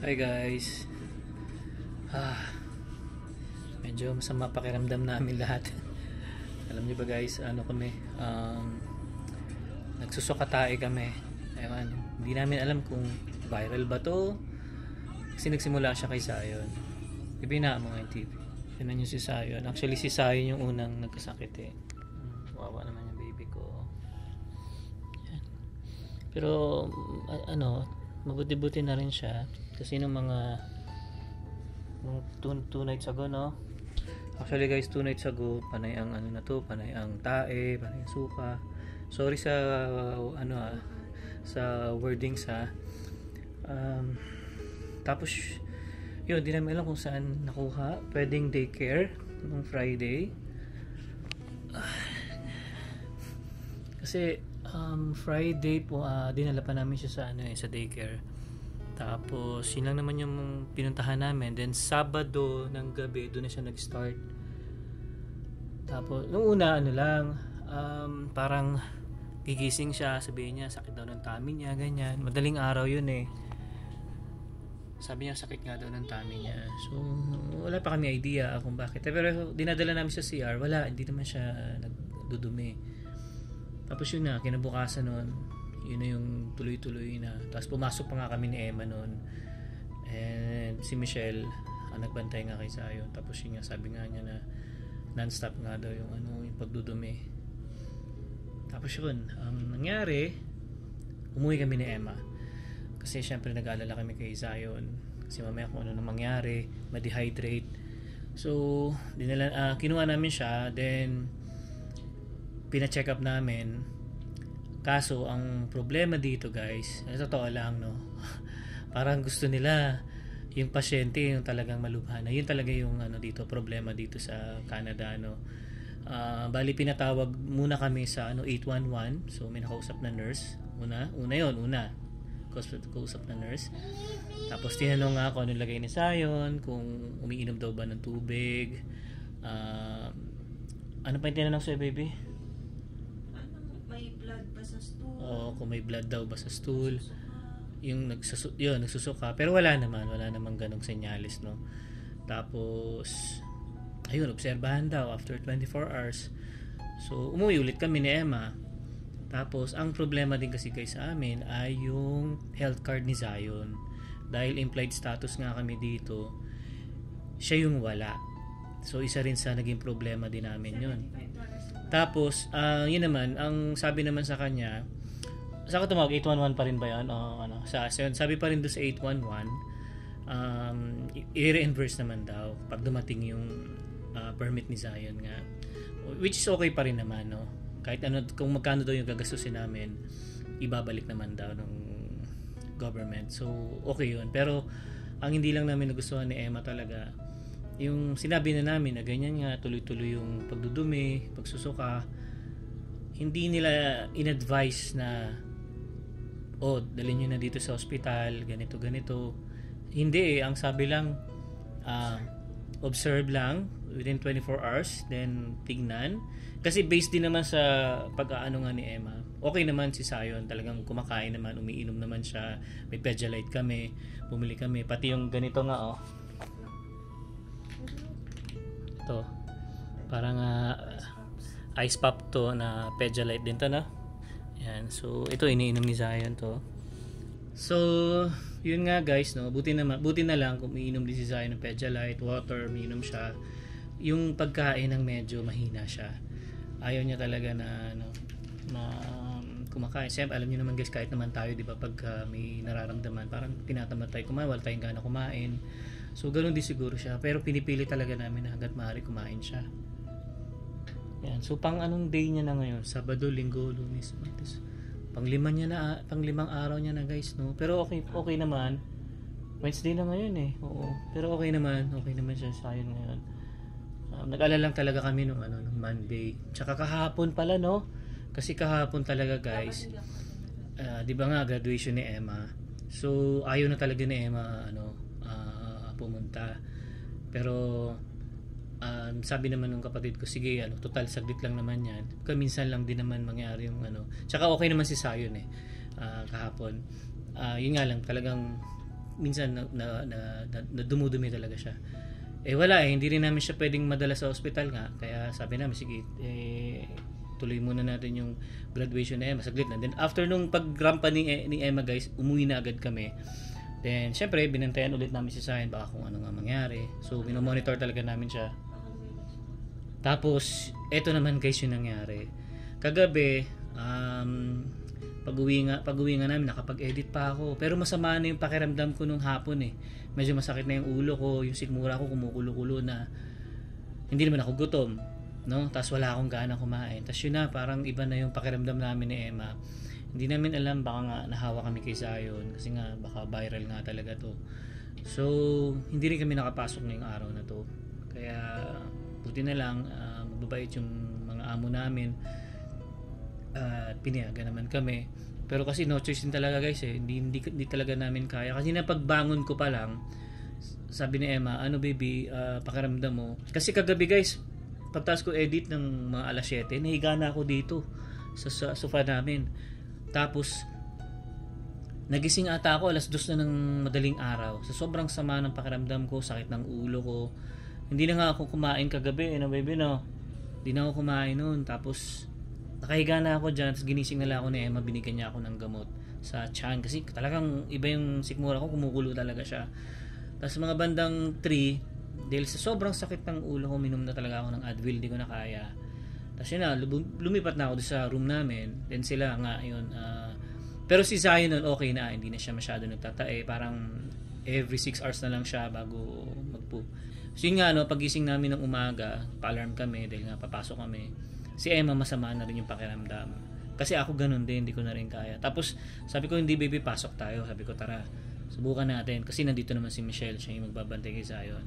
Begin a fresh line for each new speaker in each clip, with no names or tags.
Hi guys. Ah, medyo masama pakiramdam namin lahat. Alam niyo ba guys, ano kami, nagsusukatae kami. Ewan, hindi namin alam kung viral ba to. Kasi nagsimula siya kay Sayon. Ibina mo nga yung TV. Tinan niyo si Sayon. Actually si Sayon yung unang nagkasakit eh. Wawa naman yung baby ko. Yan. Pero ano, mabuti-buti na rin siya. Kasi nung mga 2 nights ago, no? Actually guys, 2 nights ago, panay ang ano na to, panay ang tae, panay ang suka. Sorry sa ano sa wordings ha. Tapos yun, di namin alam kung saan nakuha. Pwedeng daycare nung Friday. Kasi Friday po dinala pa namin siya sa ano sa daycare. Tapos yun lang naman yung pinuntahan namin. Then Sabado ng gabi doon na siya nag-start. Tapos nung una ano lang parang gigising siya, sabihin niya sakit daw ng tummy niya, ganyan. Madaling araw yun eh. Sabi niya sakit nga daw ng tummy niya. So wala pa kami idea kung bakit. Pero dinadala namin sa CR, wala, hindi naman siya nagdudumi. Tapos yun na, kinabukasan nun, yun na yung tuloy-tuloy na. Tapos pumasok pa nga kami ni Emma nun. And si Michelle, ang nagbantay nga kay Sayon. Tapos yun nga, sabi nga niya na non-stop nga daw yung yung pagdudumi. Tapos yun, ang nangyari, umuwi kami ni Emma. Kasi syempre nag-aalala kami kay Sayon. Kasi mamaya kung ano nang mangyari, ma-dehydrate. So, kinuha namin siya, then pina-check up namin. Kaso ang problema dito guys, totoo lang no. Parang gusto nila yung pasyente yung talagang malubha na. Yun talaga yung dito problema dito sa Canada no. Bali pinatawag muna kami sa 811. So may nakausap na nurse. Una. Kausap na nurse. Tapos tinanong nga ako anong lagay ni Sayon, kung umiinom daw ba ng tubig. Ano pa yung tinanong sa'yo baby?
May blood ba sa stool?
Oo, kung may blood daw ba sa stool. Yung nagsusuka. Pero wala namang ganong senyales, no. Tapos ayun, obserbahan daw after 24 hours. So umuwi ulit kami ni Emma. Tapos ang problema din kasi guys sa amin ay yung health card ni Zion. Dahil implied status nga kami dito, siya yung wala. So isa rin sa naging problema din namin yun. Tapos, yun naman, ang sabi naman sa kanya, sa ako tumawag, 811 pa rin ba yun? Sabi pa rin doon sa 811, i-reimburse naman daw pag dumating yung permit ni Zion nga. Which is okay pa rin naman, no? Kahit kung magkano daw yung gagastusin namin, ibabalik naman daw ng government. So, okay yun. Pero, ang hindi lang namin nagustuhan ni Emma talaga, yung sinabi na namin na ganyan nga tuloy-tuloy yung pagdudumi, pagsusuka, hindi nila in-advise na dalhin nyo na dito sa ospital, ganito hindi ang sabi lang observe lang within 24 hours, then tignan, kasi based din naman sa pag-aano nga ni Emma, okay naman si Sayon, talagang kumakain naman, umiinom naman siya, may Pedialyte kami, bumili kami, pati yung ganito nga to parang ice pop to na Pedialyte din to na. Yan, so ito iniinom ni Zion to. So yun nga guys no, buti na lang kung umiinom din si Zion ng Pedialyte, water, umiinom siya. Yung pagkain ng medyo mahina siya. Ayaw niya talaga na kumakain. Siyempre alam niyo naman guys, kahit naman tayo 'di ba, pag may nararamdaman, parang tinatamad tayo kumain, wala tayong gana kumain. So, ganoon din siguro siya. Pero pinipili talaga namin na hanggat maaari kumain siya. Yan. So, pang anong day niya na ngayon? Sabado, Linggo, Lunes, Martes. Pang-limang araw niya na guys, no? Pero okay naman. Wednesday na ngayon eh. Oo. Pero okay naman siya sa akin ngayon. Nag-alala lang talaga kami nung Monday. Tsaka kahapon pala, no? Kasi kahapon talaga guys. 'Di ba nga graduation ni Emma. So, ayaw na talaga ni Emma pumunta. Pero sabi naman ng kapatid ko, sige, total saglit lang naman yan. Minsan lang din naman mangyari yung Tsaka okay naman si Sayon kahapon. Yun nga lang, talagang minsan na dumudumi talaga siya. Wala hindi rin namin siya pwedeng madala sa ospital nga. Kaya sabi namin, sige, tuloy muna natin yung graduation ni Emma, saglit na. Then after nung pagrampa ni Emma guys, umuwi na agad kami. Then syempre, binantayan ulit namin si Zion, baka kung ano nga mangyari. So, minomonitor talaga namin siya. Tapos, eto naman guys yung nangyari. Kagabi, pag-uwi nga namin, nakapag-edit pa ako. Pero masama na yung pakiramdam ko nung hapon Medyo masakit na yung ulo ko, yung sikmura ko kumukulo-kulo na. Hindi naman ako gutom, no? Tapos wala akong gana kumain. Tapos yun na, parang iba na yung pakiramdam namin ni Emma. Hindi namin alam, baka nga nahawa kami kay Zion kasi nga baka viral nga talaga to. So, hindi rin kami nakapasok ngayong araw na to. Kaya, buti na lang, mababait yung mga amo namin. At pinayagan naman kami. Pero kasi no choice din talaga guys hindi talaga namin kaya. Kasi napagbangon ko pa lang, sabi ni Emma, ano baby, pakiramdam mo. Kasi kagabi guys, pagtas ko edit ng mga alas 7, nahiga na ako dito sa sofa namin. Tapos nagising ata ako alas 2 na ng madaling araw. Sa sobrang sama ng pakiramdam ko, sakit ng ulo ko. Hindi na nga ako kumain kagabi, baby no. Hindi na ako kumain noon. Tapos nakahiga na ako dyan, tapos ginising na lang ako ni Emma, binigyan niya ako ng gamot sa tiyan kasi talagang iba yung sikmura ko, kumukulo talaga siya. Tapos mga bandang 3, dahil sa sobrang sakit ng ulo ko, minom na talaga ako ng Advil, di ko na kaya. Tapos yun na, lumipat na ako sa room namin, then sila nga yun. Pero si Zion nun okay na, hindi na siya masyado nagtatae, parang every 6 hours na lang siya bago magpo. So yun nga, pagising namin ng umaga, pa-alarm kami dahil nga papasok kami. Si Emma masama na rin yung pakiramdam. Kasi ako ganun din, hindi ko na rin kaya. Tapos sabi ko, hindi baby, pasok tayo. Sabi ko, tara, subukan natin. Kasi nandito naman si Michelle, siya yung magbabantay kay Zion.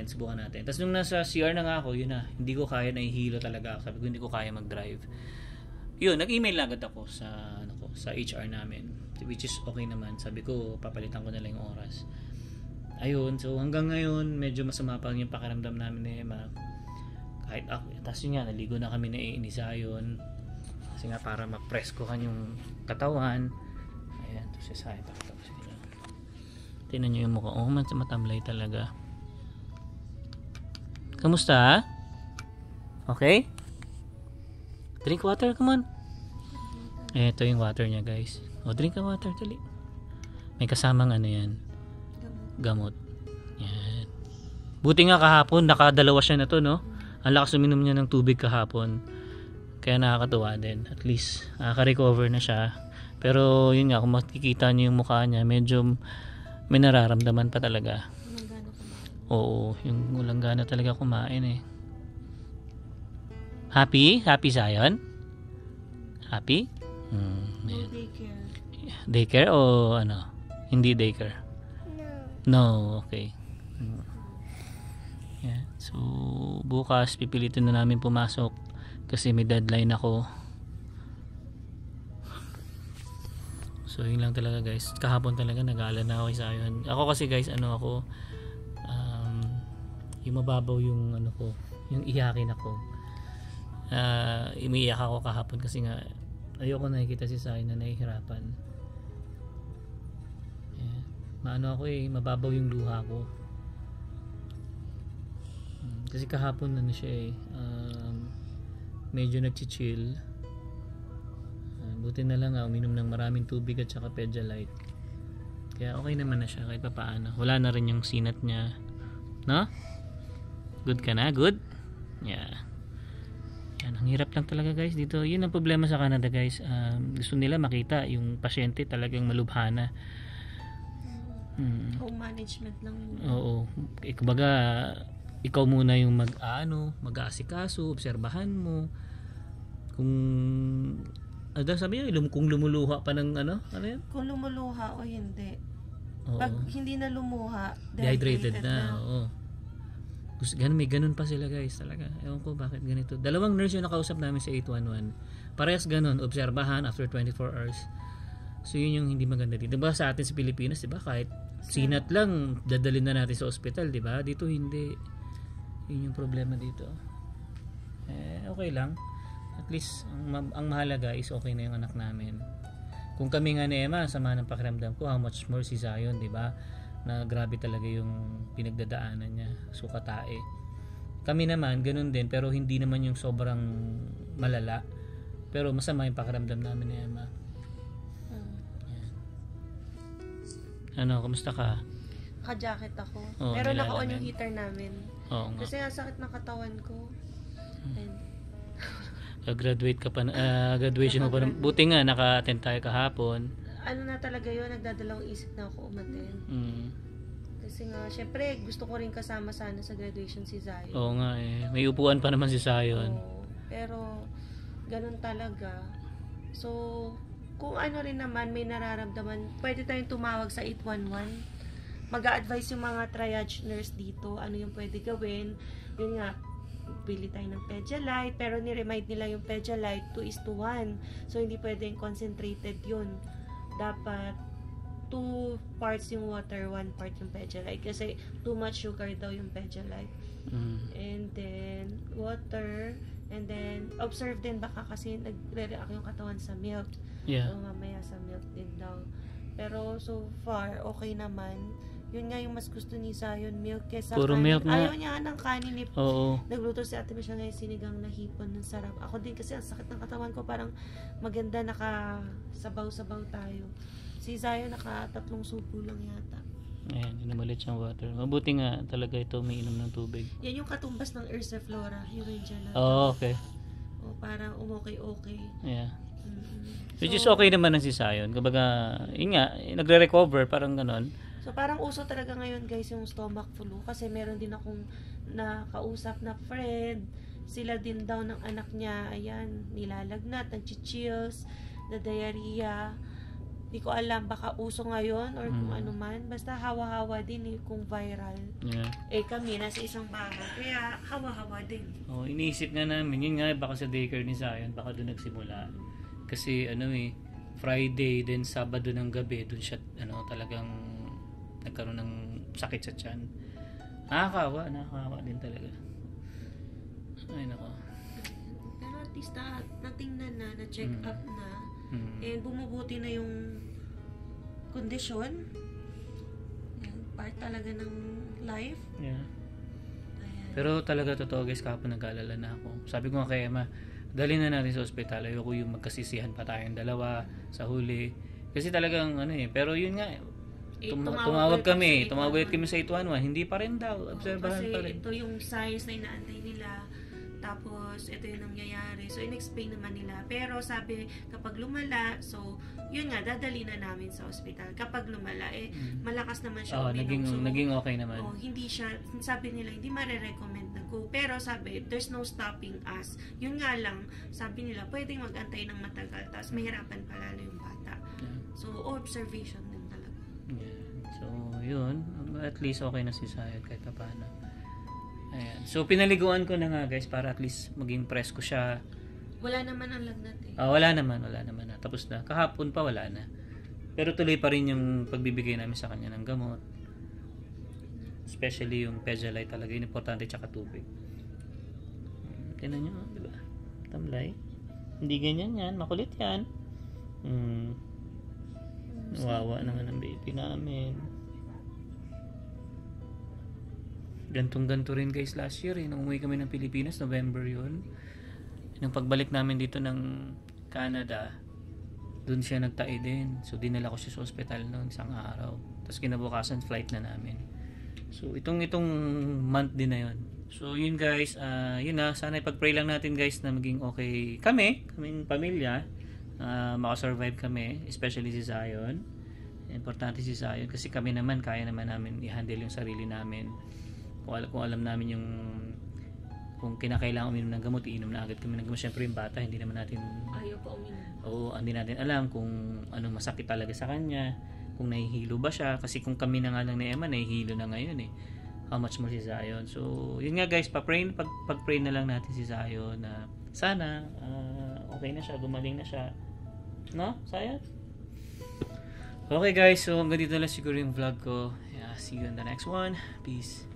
Subukan natin. Tapos nung nasa CR na nga ako, yun na, hindi ko kaya, nahihilo talaga ako. Sabi ko, hindi ko kaya mag-drive. Yun, nag-email agad ako sa HR namin. Which is okay naman. Sabi ko, papalitan ko na lang yung oras. Ayun, so hanggang ngayon, medyo masama pa yung pakiramdam namin ni Emma. Kahit ako, tapos yun nga, naligo na kami ni Zion kasi nga para ma-preskohan yung katawan. Ayan, ito si Zion, tingnan nyo yung mukha, matamlay talaga. Kamusta? Okay? Drink water, come on. Ito yung water niya guys. Drink ka water, dali. May kasamang yan, gamot. Yan. Buti nga kahapon, nakadalawa siya na to, no? Ang lakas uminom niya ng tubig kahapon. Kaya nakakatuwa din. At least, naka-recover na siya. Pero yun nga, kung makikita niyo yung mukha niya, medyo may nararamdaman pa talaga. Oo, yung walang gana talaga kumain Happy? Happy Zion? Happy?
Daycare.
Daycare o ano? Hindi daycare? No, okay. Yeah. So, bukas pipilitin na namin pumasok kasi may deadline ako. So, yun lang talaga guys. Kahapon talaga nag-aalala na ako sa Zion. Ako kasi guys, yung mababaw yung yung iyakin ako. Umiiyak ako kahapon kasi nga ayoko nakikita si Zion na nahihirapan. Yeah. Ako mababaw yung luha ko. Kasi kahapon siya medyo nagchichill. Buti na lang uminom ng maraming tubig at saka Pedialyte. Kaya okay naman na siya kahit papaano. Wala na rin yung sinat niya. No? Good ka na? Good? Yeah. Yan, ang hirap lang talaga guys dito. Yun ang problema sa Canada guys. Gusto nila makita yung pasyente talagang malubhana.
Home management lang yun.
Oo. Kumbaga, ikaw muna yung mag-aasikaso, obserbahan mo. Kung sabi niya, kung lumuluha pa ng ano yan?
Kung lumuluha o hindi.
Oo.
Pag hindi na lumuha,
dehydrated na. Oo. May ganun pa sila guys talaga. Ewan ko bakit ganito. 2 nurse yung nakausap namin sa 811. Parehas ganun, obserbahan after 24 hours. So yun yung hindi maganda dito. Diba sa atin sa Pilipinas, diba kahit sinat lang, dadalhin na natin sa ospital, diba? Dito hindi. Yun yung problema dito. Okay lang. At least ang mahalaga is okay na yung anak namin. Kung kami nga ni Emma, sama ng pakiramdam ko, how much more si Zion, di ba? Na grabe talaga yung pinagdadaanan niya, sukatae. Kami naman, ganun din, pero hindi naman yung sobrang malala. Pero masama yung pakiramdam namin ni Emma. Yan. Ano, kumusta ka?
Naka-jacket ako.
Oo,
Pero
nilalamig.
naka-on yung heater namin.
Oo nga.
Kasi ang sakit ng katawan ko. And,
Graduate ka pa, graduation mo pa. Buti nga, naka-attend tayo kahapon.
ano na talaga yun, nagdadalawang isip na ako umattend.
Mm.
Kasi nga, syempre, gusto ko rin kasama sana sa graduation si Zion.
Oo nga eh. May upuan pa naman si Zion.
Oo. Pero, ganun talaga. So, kung ano rin naman, may nararamdaman, pwede tayong tumawag sa 811. Mag-a-advise yung mga triage nurse dito, ano yung pwede gawin. Yun nga, bili tayo ng Pedialyte, pero ni-remind nila yung Pedialyte 2:1. So, hindi pwedeng concentrated yun. Dapat 2 parts yung water, 1 part yung Pedialyte. Kasi too much sugar daw yung Pedialyte.
Mm.
And then, water. And then, observe din baka kasi nagre-react yung katawan sa milk.
Yeah.
So, mamaya sa milk din daw. Pero, so far, okay naman. Yun nga yung mas gusto ni Zion, milk kesa
Puro
kanin.
milk nga.
Ayaw niya ng kanin eh.
Oo.
Nagluto si Ate Michelle ngayon sinigang na hipon ng sarap. Ako din kasi ang sakit ng katawan ko. Parang maganda nakasabaw-sabaw tayo. Si Zion naka 3 subo lang yata.
Ayan, inumalit siyang water. Mabuti nga talaga ito may inom ng tubig.
Yan yung katumbas ng Ursiflora, yung Regenera.
Oo, okay.
O parang umokay-okay.
Yeah.
Mm-hmm.
Which is okay naman ang si Zion. Kumbaga, yun nga, nagre-recover, parang ganon.
So parang uso talaga ngayon guys yung stomach flu kasi meron din akong nakausap na friend. Sila din daw ng anak niya, ayan, nilalagnat, nag-chills, na diarrhea. Di ko alam, baka uso ngayon or kung ano man. Basta hawa-hawa din kung viral.
Yeah.
Kami nasa isang bahay, kaya hawa-hawa din.
Oh, iniisip nga namin, yun nga, baka sa daycare ni Zion, baka doon nagsimula. Kasi Friday, then Sabado ng gabi, doon siya, talagang nagkaroon ng sakit sa tiyan. Nakakawa din talaga. Ay, nako.
Pero at least natingnan na, na-check up na. And bumubuti na yung kondisyon. Yan, part talaga ng life.
Yeah.
Ayan.
Pero talaga totoo guys, kahapon nag-aalala na ako. Sabi ko nga kay Emma, dali na natin sa ospital. Ayoko yung magkasisihan pa tayong dalawa sa huli. Kasi talagang pero yun nga, tumawag kami ulit kami sa 811. Hindi pa rin daw, obserbahan pa rin.
Kasi ito yung signs na inaantay nila. Tapos, ito yung nangyayari. So, in-explain naman nila. Pero, sabi, kapag lumala, so, yun nga, dadali na namin sa ospital. Kapag lumala, malakas naman siya uminom. So,
naging okay naman.
Hindi siya, sabi nila, hindi marirecommend na go. Pero, sabi, there's no stopping us. Yun nga lang, sabi nila, pwedeng mag-antay ng matagal. Tapos, mahirapan palalo yung bata.
Yeah.
So, observation din talaga.
Yeah. So, yun. At least okay na si Zion kahit paano. Ayan. So, pinaliguan ko na nga guys para at least maging presko siya.
Wala naman ang lagnat
Wala naman na. Tapos na. Kahapon pa wala na. Pero tuloy pa rin yung pagbibigay namin sa kanya ng gamot. Especially yung Pedialyte talaga. Yun importante tsaka tubig. Tingnan nyo, di ba? Tamlay. Hindi ganyan yan. Makulit yan. Wawa naman ang baby namin. Gantong-ganto rin guys last year nung umuwi kami ng Pilipinas, November yun. Nung pagbalik namin dito ng Canada, dun siya nagtae din. So dinala ko siya sa ospital noon isang araw. Tapos kinabukasan flight na namin. So itong month din na yun. So yun guys, yun na, sana ipag-pray lang natin guys na maging okay kaming pamilya, makasurvive kami, especially si Zion. Importante si Zion kasi kami naman, kaya naman namin i-handle yung sarili namin. Kung alam namin kung kinakailangan uminom ng gamot, iinom na agad kami ng gamot. Siyempre yung bata, hindi naman natin
ayaw pa uminom.
Oo, hindi natin alam kung anong masakit talaga sa kanya, kung nahihilo ba siya, kasi kung kami na nga lang ni Emma, nahihilo na ngayon how much more si Zion. So yun nga guys, pag-pray na lang natin si Zion na sana okay na siya, gumaling na siya, no? Zion? Okay guys, so hanggang dito lang siguro yung vlog ko. Yeah, see you in the next one. Peace.